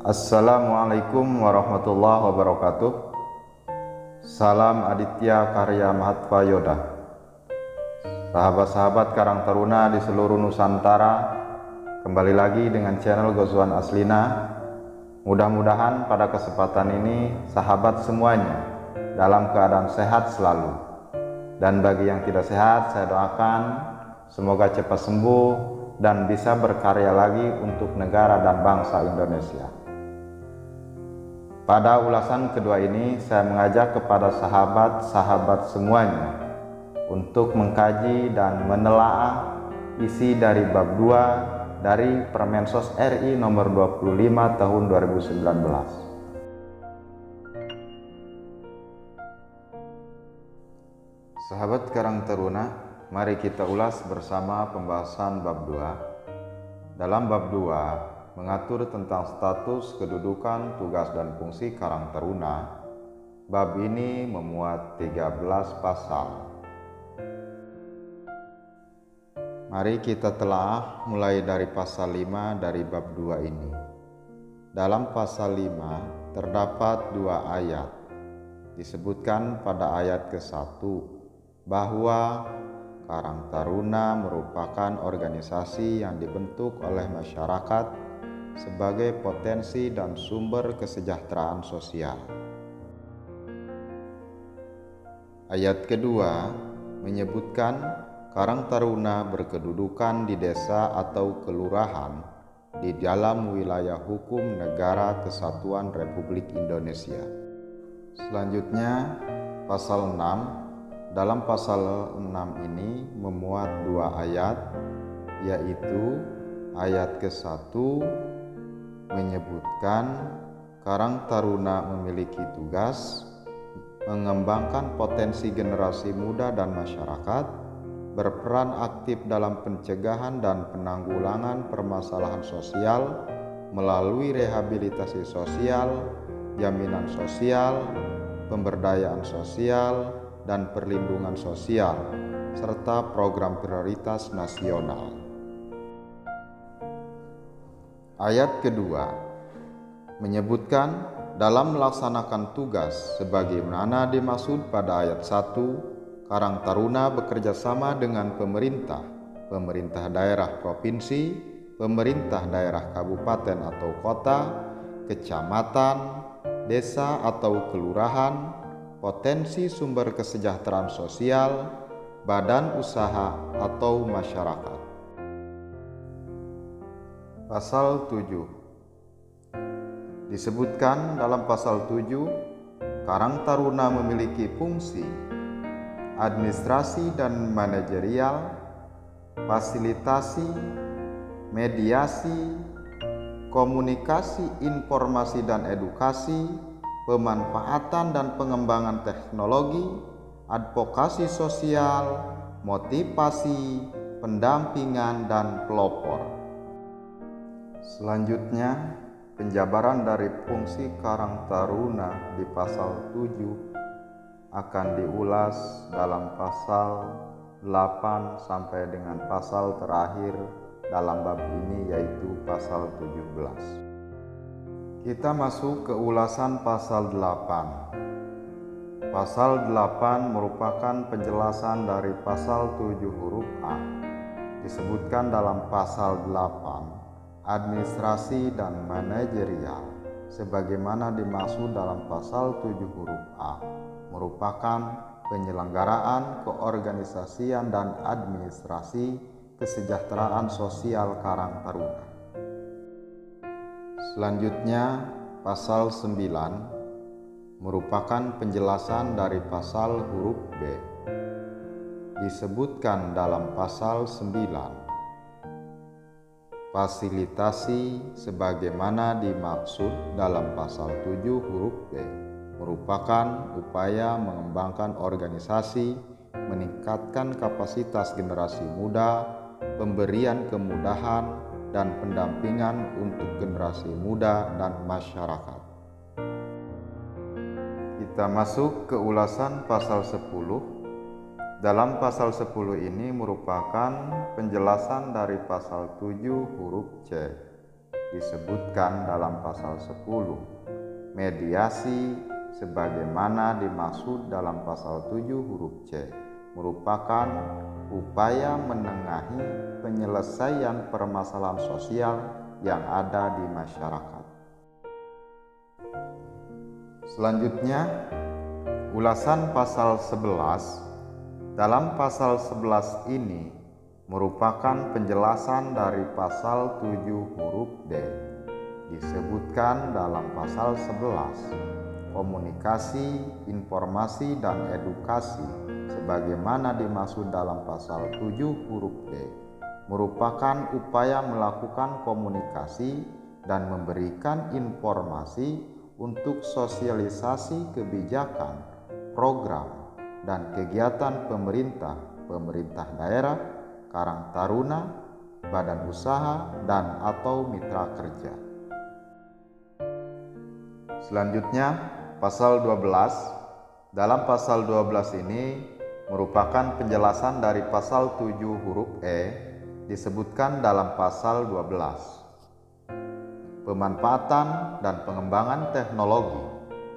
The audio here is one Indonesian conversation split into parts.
Assalamualaikum warahmatullahi wabarakatuh. Salam Aditya Karya Mahatva Yoda. Sahabat-sahabat Karang Taruna di seluruh Nusantara, kembali lagi dengan channel Ghazwan Aslina. Mudah-mudahan pada kesempatan ini sahabat semuanya dalam keadaan sehat selalu. Dan bagi yang tidak sehat, saya doakan semoga cepat sembuh dan bisa berkarya lagi untuk negara dan bangsa Indonesia. Pada ulasan kedua ini, saya mengajak kepada sahabat-sahabat semuanya untuk mengkaji dan menelaah isi dari bab 2 dari Permensos RI nomor 25 tahun 2019. Sahabat Karang Taruna, mari kita ulas bersama pembahasan bab 2. Dalam bab 2 mengatur tentang status, kedudukan, tugas dan fungsi Karang Taruna. Bab ini memuat 13 pasal. Mari kita telah mulai dari pasal 5 dari bab 2 ini. Dalam pasal 5 terdapat 2 ayat. Disebutkan pada ayat ke-1 bahwa Karang Taruna merupakan organisasi yang dibentuk oleh masyarakat sebagai potensi dan sumber kesejahteraan sosial. Ayat kedua menyebutkan Karang Taruna berkedudukan di desa atau kelurahan di dalam wilayah hukum Negara Kesatuan Republik Indonesia. Selanjutnya pasal 6. Dalam pasal 6 ini memuat 2 ayat, yaitu ayat ke-1 menyebutkan Karang Taruna memiliki tugas mengembangkan potensi generasi muda dan masyarakat, berperan aktif dalam pencegahan dan penanggulangan permasalahan sosial melalui rehabilitasi sosial, jaminan sosial, pemberdayaan sosial, dan perlindungan sosial, serta program prioritas nasional. Ayat kedua menyebutkan dalam melaksanakan tugas sebagaimana dimaksud pada ayat 1, Karang Taruna bekerja sama dengan pemerintah daerah provinsi, pemerintah daerah kabupaten atau kota, kecamatan, desa atau kelurahan, potensi sumber kesejahteraan sosial, badan usaha atau masyarakat. Pasal 7 disebutkan dalam pasal 7, Karang Taruna memiliki fungsi administrasi dan manajerial, fasilitasi, mediasi, komunikasi, informasi dan edukasi, pemanfaatan dan pengembangan teknologi, advokasi sosial, motivasi, pendampingan, dan pelopor. Selanjutnya, penjabaran dari fungsi Karang Taruna di pasal 7 akan diulas dalam pasal 8 sampai dengan pasal terakhir dalam bab ini, yaitu pasal 17. Kita masuk ke ulasan pasal 8. Pasal 8 merupakan penjelasan dari pasal 7 huruf A. Disebutkan dalam pasal 8 administrasi dan manajerial sebagaimana dimaksud dalam pasal 7 huruf A merupakan penyelenggaraan keorganisasian dan administrasi kesejahteraan sosial Karang Taruna. Selanjutnya pasal 9 merupakan penjelasan dari pasal huruf B. Disebutkan dalam pasal 9 fasilitasi sebagaimana dimaksud dalam pasal 7 huruf B merupakan upaya mengembangkan organisasi, meningkatkan kapasitas generasi muda, pemberian kemudahan dan pendampingan untuk generasi muda dan masyarakat. Kita masuk ke ulasan pasal 10. Dalam pasal 10 ini merupakan penjelasan dari pasal 7 huruf C. disebutkan dalam pasal 10. Mediasi sebagaimana dimaksud dalam pasal 7 huruf C merupakan upaya menengahi penyelesaian permasalahan sosial yang ada di masyarakat. Selanjutnya, ulasan pasal 11. Dalam pasal 11 ini merupakan penjelasan dari pasal 7 huruf D. Disebutkan dalam pasal 11, komunikasi, informasi, dan edukasi sebagaimana dimaksud dalam pasal 7 huruf D merupakan upaya melakukan komunikasi dan memberikan informasi untuk sosialisasi kebijakan, program, dan kegiatan pemerintah daerah, karang taruna, badan usaha, dan atau mitra kerja. Selanjutnya, pasal 12. Dalam pasal 12 ini merupakan penjelasan dari pasal 7 huruf E disebutkan dalam pasal 12. Pemanfaatan dan pengembangan teknologi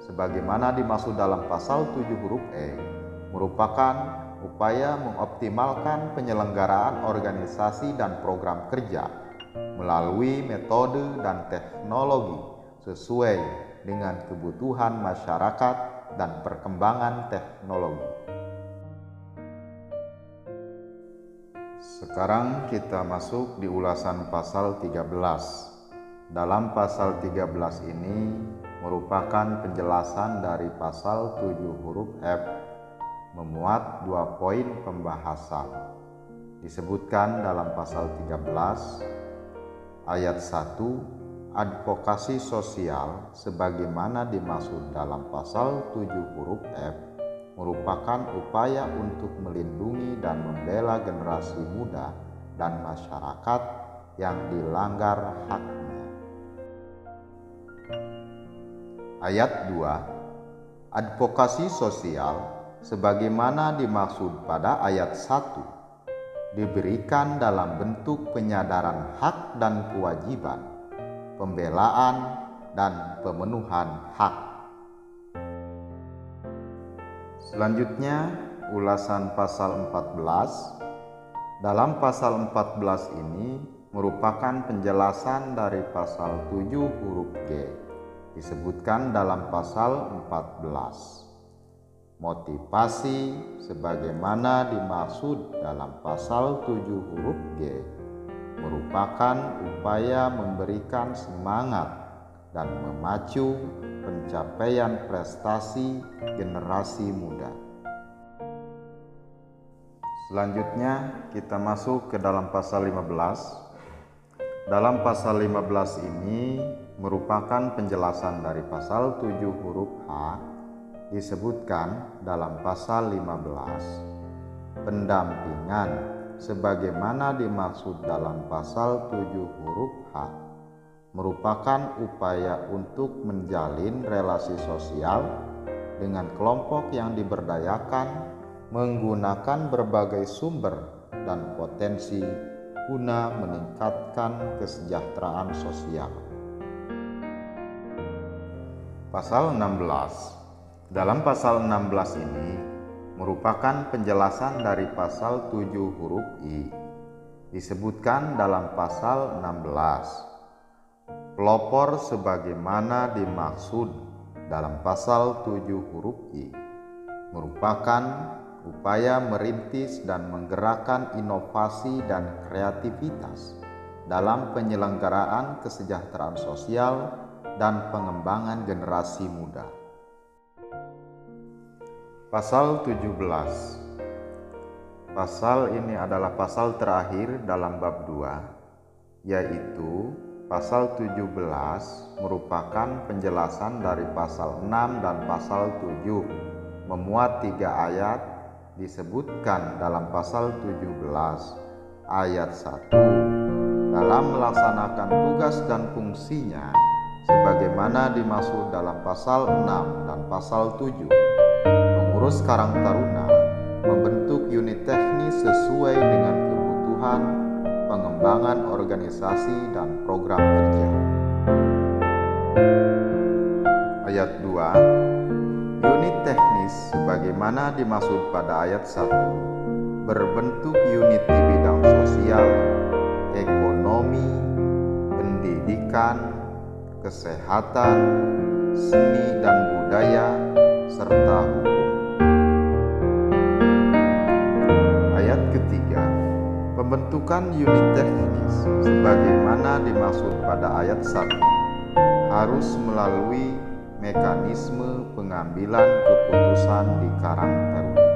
sebagaimana dimaksud dalam pasal 7 huruf E merupakan upaya mengoptimalkan penyelenggaraan organisasi dan program kerja melalui metode dan teknologi sesuai dengan kebutuhan masyarakat dan perkembangan teknologi. Sekarang kita masuk di ulasan pasal 13. Dalam pasal 13 ini merupakan penjelasan dari pasal 7 huruf F memuat 2 poin pembahasan. Disebutkan dalam pasal 13 ayat 1, advokasi sosial sebagaimana dimaksud dalam pasal 7 huruf F merupakan upaya untuk melindungi dan membela generasi muda dan masyarakat yang dilanggar haknya. Ayat 2, advokasi sosial sebagaimana dimaksud pada ayat 1 diberikan dalam bentuk penyadaran hak dan kewajiban, pembelaan, dan pemenuhan hak. Selanjutnya, ulasan pasal 14. Dalam pasal 14 ini merupakan penjelasan dari pasal 7 huruf G disebutkan dalam pasal 14. Motivasi sebagaimana dimaksud dalam pasal 7 huruf G merupakan upaya memberikan semangat dan memacu pencapaian prestasi generasi muda. Selanjutnya kita masuk ke dalam pasal 15. Dalam pasal 15 ini merupakan penjelasan dari pasal 7 huruf H disebutkan dalam pasal 15. Pendampingan sebagaimana dimaksud dalam pasal 7 huruf H merupakan upaya untuk menjalin relasi sosial dengan kelompok yang diberdayakan menggunakan berbagai sumber dan potensi guna meningkatkan kesejahteraan sosial. Pasal 16. Dalam pasal 16 ini merupakan penjelasan dari pasal 7 huruf I. Disebutkan dalam pasal 16. Pelopor sebagaimana dimaksud dalam pasal 7 huruf I merupakan upaya merintis dan menggerakkan inovasi dan kreativitas dalam penyelenggaraan kesejahteraan sosial dan pengembangan generasi muda. Pasal 17. Pasal ini adalah pasal terakhir dalam bab 2, yaitu pasal 17 merupakan penjelasan dari pasal 6 dan pasal 7, memuat 3 ayat disebutkan dalam pasal 17 ayat 1 dalam melaksanakan tugas dan fungsinya sebagaimana dimaksud dalam pasal 6 dan pasal 7. Pengurus Karang Taruna membentuk unit teknis sesuai dengan kebutuhan pengembangan organisasi dan program kerja. Ayat 2. Unit teknis sebagaimana dimaksud pada ayat 1 berbentuk unit di bidang sosial, ekonomi, pendidikan, kesehatan, seni dan budaya, serta hukum. Ayat ketiga, pembentukan unit teknis sebagaimana dimaksud pada ayat 1 harus melalui mekanisme pengambilan keputusan di Karang Taruna.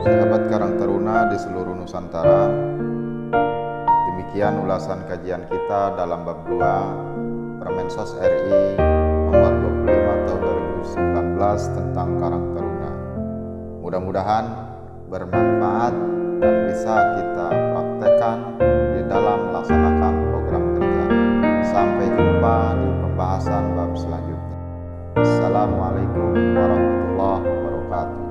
Sahabat Karang Taruna di seluruh Nusantara, demikian ulasan kajian kita dalam bab 2 Permensos RI nomor 25 tahun 2019 tentang Karang Taruna. Mudah-mudahan bermanfaat dan bisa kita praktekkan di dalam melaksanakan program kerja. Sampai jumpa di pembahasan bab selanjutnya. Assalamualaikum warahmatullahi wabarakatuh.